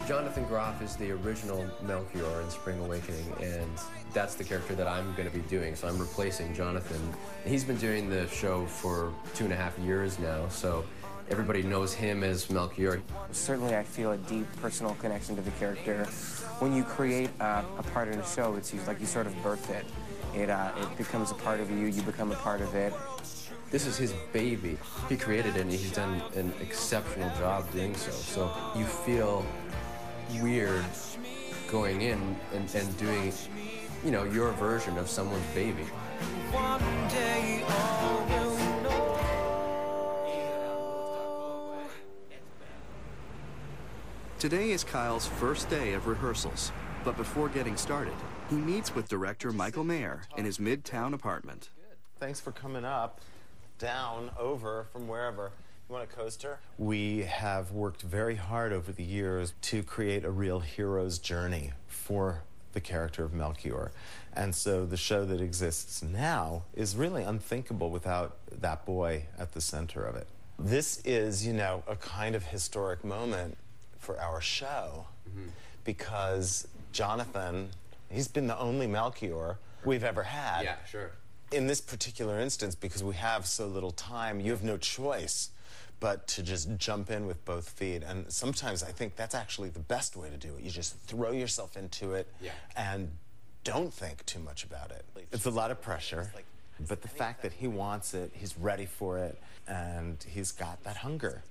Jonathan Groff is the original Melchior in Spring Awakening, and that's the character that I'm going to be doing, so I'm replacing Jonathan. He's been doing the show for 2.5 years now, so everybody knows him as Melchior. Certainly I feel a deep personal connection to the character. When you create a part of the show, it's like you sort of birth it. It becomes a part of you, you become a part of it. This is his baby. He created it, and he's done an exceptional job doing so. So you feel weird going in and doing, you know, your version of someone's baby. One day all will know. Today is Kyle's first day of rehearsals, but before getting started, he meets with director Michael Mayer in his Midtown apartment. Thanks for coming up, down, over, from wherever. You want a coaster? We have worked very hard over the years to create a real hero's journey for the character of Melchior. And so the show that exists now is really unthinkable without that boy at the center of it. This is, you know, a kind of historic moment for our show because Jonathan, he's been the only Melchior we've ever had. Yeah, sure. In this particular instance, because we have so little time, you have no choice but to just jump in with both feet. And sometimes I think that's actually the best way to do it. You just throw yourself into it and don't think too much about it. It's a lot of pressure, but the fact that he wants it, he's ready for it, and he's got that hunger.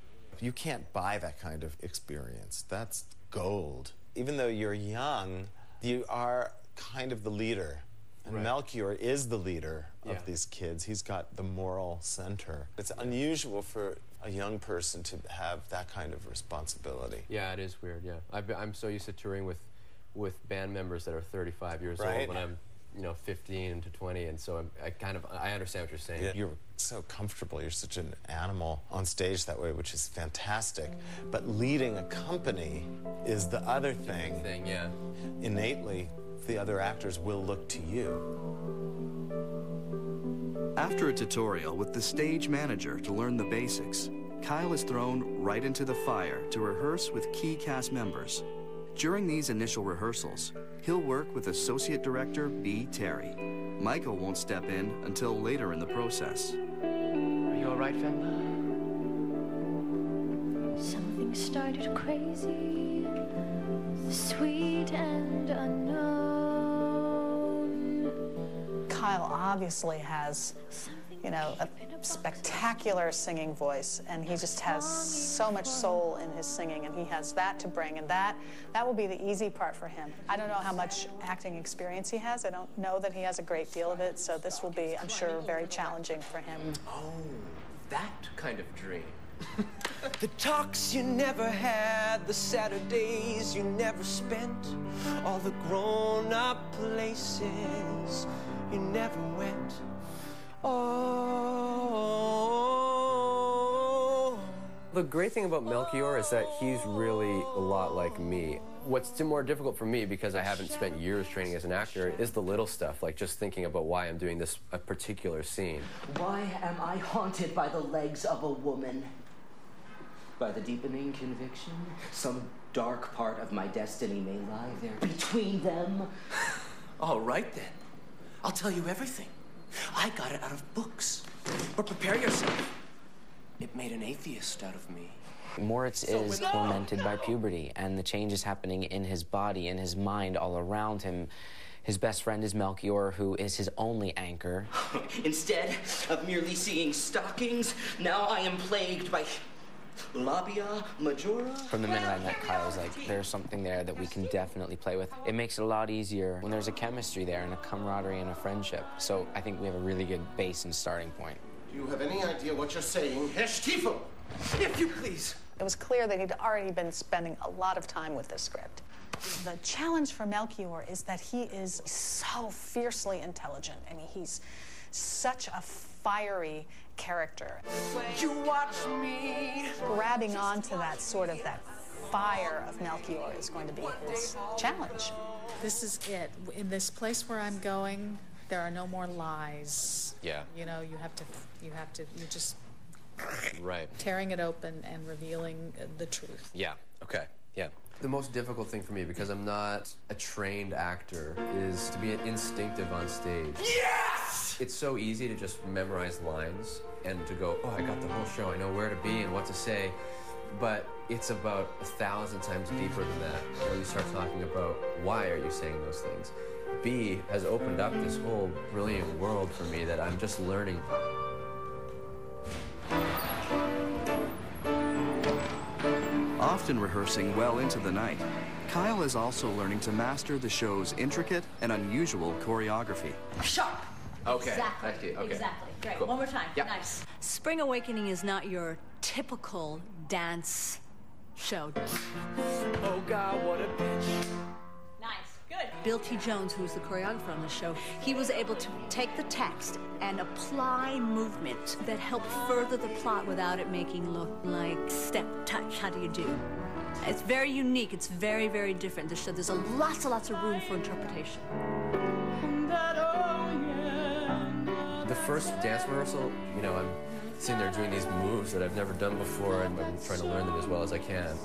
You can't buy that kind of experience. That's gold. Even though you're young, you are kind of the leader. And Melchior is the leader of these kids. He's got the moral center. It's unusual for a young person to have that kind of responsibility. Yeah, it is weird, yeah. I'm so used to touring with band members that are 35 years old when I'm, you know, 15 to 20, and so I understand what you're saying. Yeah, you're so comfortable. You're such an animal on stage that way, which is fantastic. But leading a company is the other thing. Innately, the other actors will look to you. After a tutorial with the stage manager to learn the basics, Kyle is thrown right into the fire to rehearse with key cast members. During these initial rehearsals, he'll work with Associate Director B. Terry. Michael won't step in until later in the process. Are you all right, Fenba? Something started crazy, sweet and unknown. Kyle obviously has, you know, a spectacular singing voice, and he just has so much soul in his singing, and he has that to bring, and that will be the easy part for him. I don't know how much acting experience he has. I don't know that he has a great deal of it, so this will be, I'm sure, very challenging for him. Oh, that kind of dream. The talks you never had, the Saturdays you never spent, all the grown-up places you never went. Oh. The great thing about Melchior is that he's really a lot like me. What's more difficult for me, because I haven't spent years training as an actor, is the little stuff, like just thinking about why I'm doing this a particular scene. Why am I haunted by the legs of a woman? By the deepening conviction, some dark part of my destiny may lie there between them. All right, then. I'll tell you everything. I got it out of books. But prepare yourself. It made an atheist out of me. Moritz is tormented by puberty, and the change is happening in his body, in his mind, all around him. His best friend is Melchior, who is his only anchor. Instead of merely seeing stockings, now I am plagued by labia majora. From the minute I met Kyle, I was like, there's something there that we can definitely play with. It makes it a lot easier when there's a chemistry there and a camaraderie and a friendship. So I think we have a really good base and starting point. Do you have any idea what you're saying, Herr Stiefel? If you please. It was clear that he'd already been spending a lot of time with this script. The challenge for Melchior is that he is so fiercely intelligent. I mean, he's such a fiery character. You watch me. Grabbing onto that that fire of Melchior is going to be his challenge. This is it. In this place where I'm going, there are no more lies. Yeah. You know, you just Right. tearing it open and revealing the truth. Yeah. Okay. Yeah. The most difficult thing for me, because I'm not a trained actor, is to be instinctive on stage. Yes! It's so easy to just memorize lines and to go, oh, I got the whole show, I know where to be and what to say. But it's about 1,000 times deeper than that when you start talking about why are you saying those things. B has opened up this whole brilliant world for me that I'm just learning. Often rehearsing well into the night, Kyle is also learning to master the show's intricate and unusual choreography. Sharp. Okay. Exactly. I see. Okay. Exactly. Great. Cool. One more time. Yep. Nice. Spring Awakening is not your typical dance show. Oh God, what a bitch. Nice. Good. Bill T. Jones, who's the choreographer on the show, he was able to take the text and apply movement that helped further the plot without it making look like step, touch, how do you do? It's very unique. It's very, very different. There's lots and lots of room for interpretation. The first dance rehearsal, you know, I'm sitting there doing these moves that I've never done before, and I'm trying to learn them as well as I can.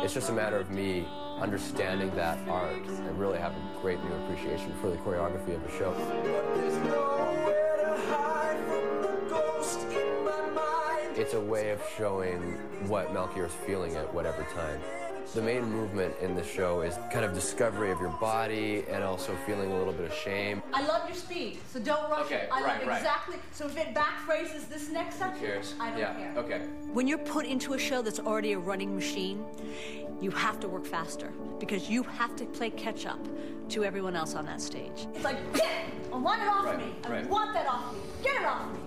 It's just a matter of me understanding that art and really have a great new appreciation for the choreography of the show. It's a way of showing what Melchior's feeling at whatever time. The main movement in the show is kind of discovery of your body and also feeling a little bit of shame. I love your speed, so don't rush Okay, it. I love right. exactly. So if it back phrases this next section, Cheers. I don't care. Okay. When you're put into a show that's already a running machine, you have to work faster because you have to play catch up to everyone else on that stage. It's like, get it! I want it off me. I want that off me. Get it off me.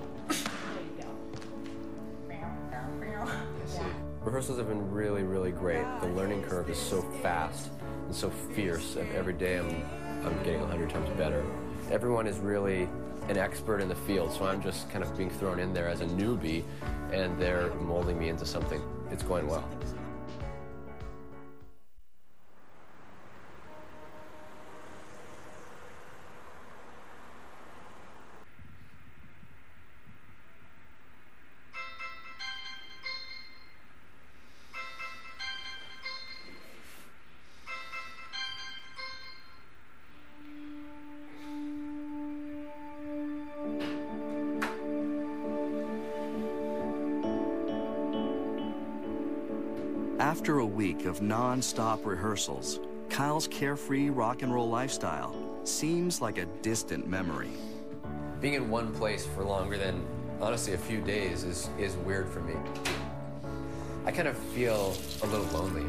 Rehearsals have been really, really great. The learning curve is so fast and so fierce. Every day I'm getting 100 times better. Everyone is really an expert in the field, so I'm just kind of being thrown in there as a newbie, and they're molding me into something. It's going well. After a week of non-stop rehearsals, Kyle's carefree rock and roll lifestyle seems like a distant memory. Being in one place for longer than, honestly, a few days is weird for me. I kind of feel a little lonely.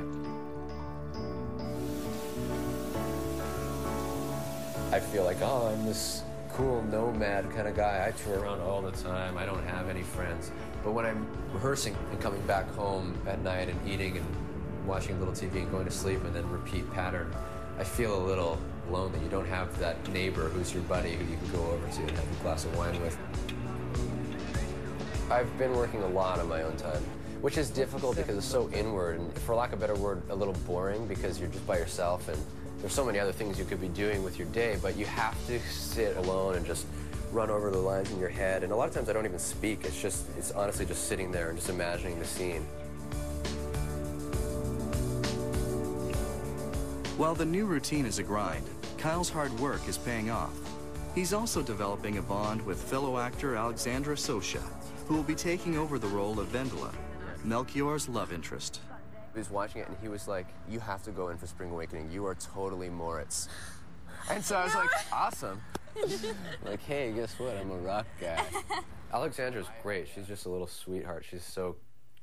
I feel like, oh, I'm this cool nomad kind of guy. I tour around all the time. I don't have any friends. But when I'm rehearsing and coming back home at night and eating and watching a little TV and going to sleep and then repeat pattern, I feel a little lonely. You don't have that neighbor who's your buddy who you can go over to and have a glass of wine with. I've been working a lot on my own time, which is difficult because it's so inward and, for lack of a better word, a little boring because you're just by yourself and there's so many other things you could be doing with your day, but you have to sit alone and just run over the lines in your head. And a lot of times I don't even speak. It's honestly just sitting there and just imagining the scene. While the new routine is a grind, Kyle's hard work is paying off. He's also developing a bond with fellow actor Alexandra Sosha, who will be taking over the role of Vendela, Melchior's love interest. He was watching it and he was like, you have to go in for Spring Awakening. You are totally Moritz. And so I was like, awesome. Like, hey, guess what? I'm a rock guy. Alexandra's great. She's just a little sweetheart. She's so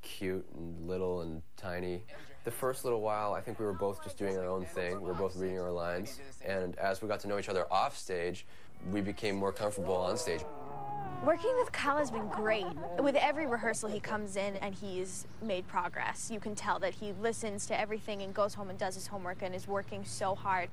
cute and little and tiny. The first little while, I think we were both just doing our own thing. We were both reading our lines. And as we got to know each other off stage, we became more comfortable on stage. Working with Kyle has been great. With every rehearsal, he comes in and he's made progress. You can tell that he listens to everything and goes home and does his homework and is working so hard.